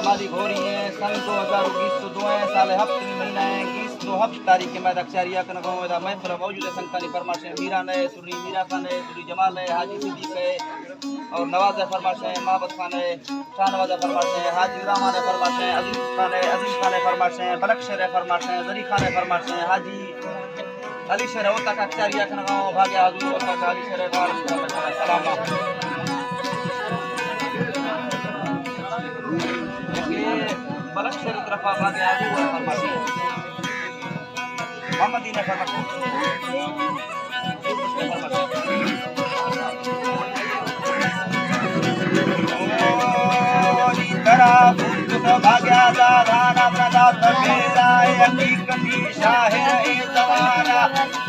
मालिक हो रही है सन 2022 साल हफ्ते में महीना है 21 तारीख के मैदान अक्षरिया कन गांव दा महफिल मौजूद है संतानी फरमाश है मीरा ने सुरी मीरा खान है सुरी जमाल है हाजी सिद्दीक है और नवाज फरमाश है महाबत खान है शाहनवाज फरमाश है हाजी रहमान फरमाश है अजीज खान है फरमाश है बलक्षर है फरमाश है जरी खान है फरमाश है हाजी अली शेर होता का अक्षरिया कन गांव भाग्य हाजू होता का अली शेर सलाम बलक्षर तरफ भाग्य हाजू फरमाश है मोहम्मदी ने फरमाश तरा फुट भाग्या दाना प्रदा तबेला हकीकती शाहिर ए जवाना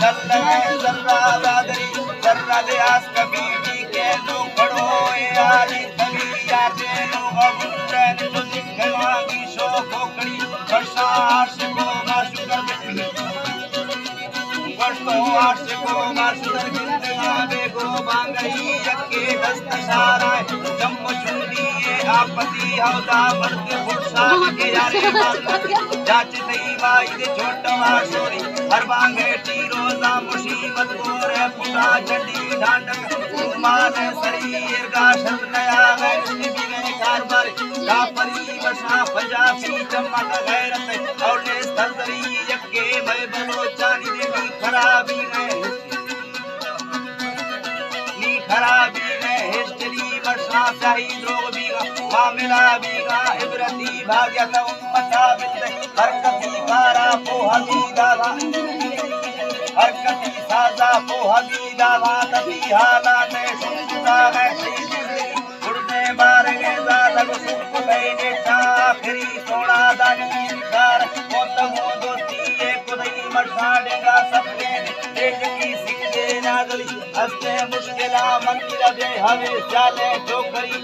चल है जर्रा बादरी जर्रा दे आस कबीटी के लो खड़ो ए आली तलिया के लो अबुरन तुझ गवा की शो खोकड़ी वर्षा आशिको माशुकर वर्षो आशिको माशुकर जिंदगा बेगो बांगई यके दस्त सारा जम्मू चुंदी आपती हौदा मर्द फुर्सा के यारे जाच तई माई दे छोटवा सोरी हर बांगे रोजा मुसीबत और पुटा चंडी ढांडक मान शरीर का शब नया है बिगड़े कारबर कापरी वसा पंजाबी चमक गैरत और ने संदरी यके मैं बलोचानी दे खराबी में नी खराबी में हिस्ट्री वर्षा सही रोग मामिला बीगा इबरती भाग्यत उम्मता बिंद हरकती कारा पो हमीदा हरकती साजा पो हमीदा तभी हाला ने सुनता है उड़ने मारे ज़ालग सुख बैठे आखिरी सोना दानी कार मोतमो दोस्ती ये खुदाई मरसाडेगा सबके देश की सिंगे नागली हंसते मुश्किला मंदिर दे हवे चाले ठोकरी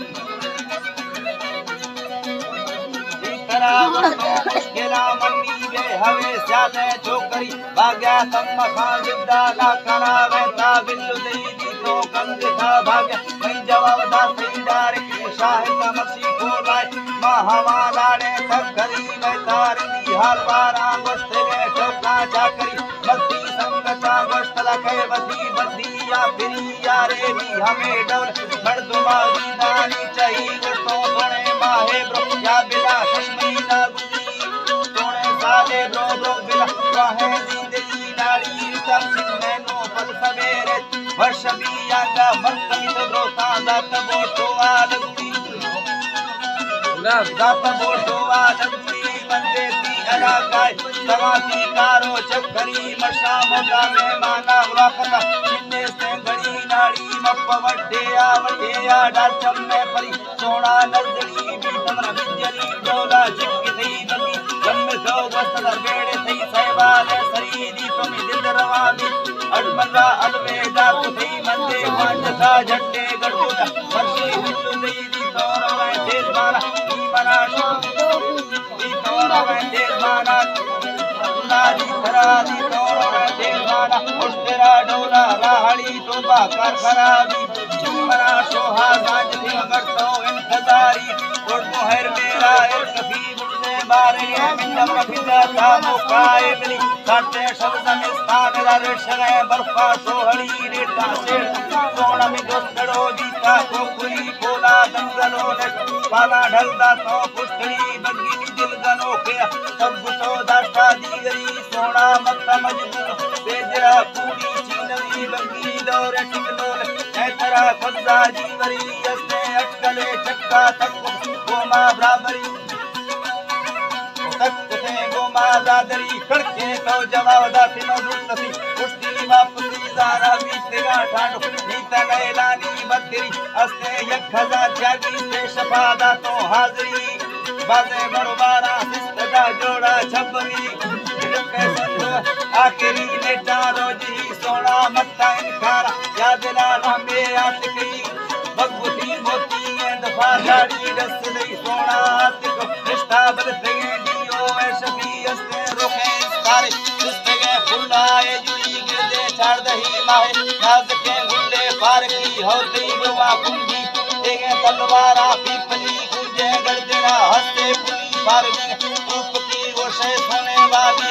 मुश्किला मन्नी बे हवे स्याले छोकरी भाग्या तम खाजिदा ना करावे ताबिल दी तो कंद था भाग्या मैं जवाब दा सिंदार की शाहिद मसी को लाए महावाला ने थकरी में तार दी हाल बारा गोश्त में ठोका चाकरी बद्दी संगता गोश्त लगे बद्दी या फिरी यारे भी हमें डर मर्दुमा की दानी चाहिए गोश्तों थोड़े माहे ब्रो या बिला शर्मीला गुजरी तोड़े साले ब्रो बिला वाहे जिंदगी नारी सब सिंहनो पल सवेरे वर्ष बिया का मरकमी तो ब्रो सादा तबोटो आलगुरी जाता बोटो आलगुरी बंदे ती अलाकाय तवाती कारो चक्करी मशा मोटा में माना वाकता जिन्ने से घड़ी नाड़ी मप्प वड्डेया डाचम में परी सोना नजरी भी तमरा बिजली डोला चिक्की थई बगी जन्म सो वस्तर बेड़े थई सहवाले सरीदी तुमी दिल रवामी अडमरा अलवेदा थई मंदे वांजता झट्टे गड़बुदा वर्षी बिट्टू दई दी तोरवे देश मारा ईमना दी तोरवे देश मारा नारी खरादी तोरवे देश मारा उस्तेरा डोला राहड़ी तोबा कर खराबी चिमरा सोहा सांझ थी मगरतो इंतजारी उर्दू हर मेरा एक कफी मुझे बारे मिन्नम रफिदा था मुकाए मिली साटे शब्द में स्थान रेशे बर्फा सोहड़ी रेटा से सोना में दोस्तड़ो दीता कोकुरी कोला दंगलो ने पाला ढलदा तो पुष्टड़ी बगी दिल गनो के सब तो दास्ता दी गई सोना मत मजबूर बेजरा पूरी चीनवी बगी दौरे टिकलोल ऐतरा खुदा जीवरी असने अटकले चक्का तक गोमा बराबरी तक ते गोमा दादरी कड़के तो जवाब दाती मजूर नसी कुश्ती वापसी जारा बीतेगा ठाडो नीता नैलानी बत्तरी असने 1000 जागी से शफादा तो हाजरी बाजे बरोबारा सिस्ता जोड़ा छबनी आखिरी नेटा रोजी सोना मत्ता इनखारा याद लाना में आत गई भगवती मोती दफा गाड़ी रस दई सोना तिको रिश्ता बदल दियो ऐशबी असने रोके सारे सिस्ते फुल्लाए जुड़ी गिरदे छाड़ दही माहे नाज के गुल्ले पार की होती बुआ कुंजी तेगे तलवारा पीपली गुजे गड़देना हंसते पारवी उपती वो शय सोने वाली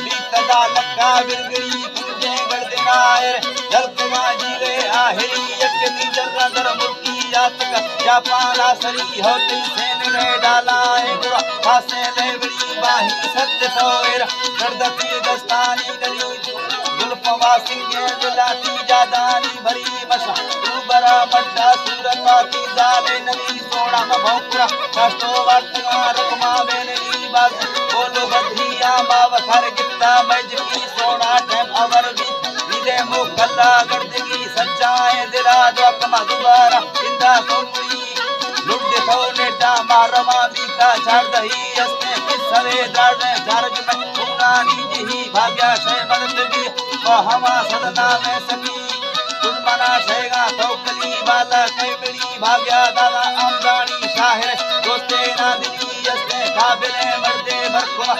बीतदा लक्का बिरगड़ी पूजे गर्दनायर जलकवा जीवे आहिरी यकनी जर्रा दर मुल्की यातक जापाना सरी होती सेन रे डालाए गुरा फासे लेवड़ी बाही सत्य तोएर गर्दती दस्तानी गली गुलफवासी के दिलाती जादानी भरी मशा बरा मड्डा सूरता की जाले नबी सोना भौकरा कष्टो वर्तमा रकमा बेनली बाज बोलो बधिया मावखर गित्ता मजकी सोना टेम अवर भी विदे मुकल्ला गर्दगी सच्चाए दिला दुकमा दुबारा इंदा सोमरी लुट देखो नेटा मारमा बीता छाड़ दही अस्ते किसरे दर्द जारज में पुरानी जी भाग्या से मदद भी हवा सदना में सकी मना शेगा तोकली बाला कैबड़ी भाग्या दादा आमदानी शाहिर दोस्ते ना दिली यस्ते काबिले मर्दे भरकुआ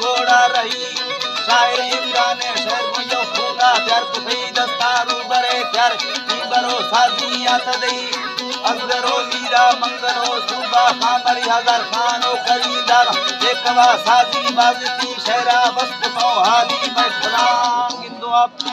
घोड़ा रही शाहिर इमरान शहर को यो खूंगा प्यार को भी दस्तारू बरे प्यार बरो साजी आता दई अगरो मीरा मंगरो सुबा खामरी हजार खानो खरीदार एकवा साजी बाजती शहरा बस तो हादी में फलांग इंदो आप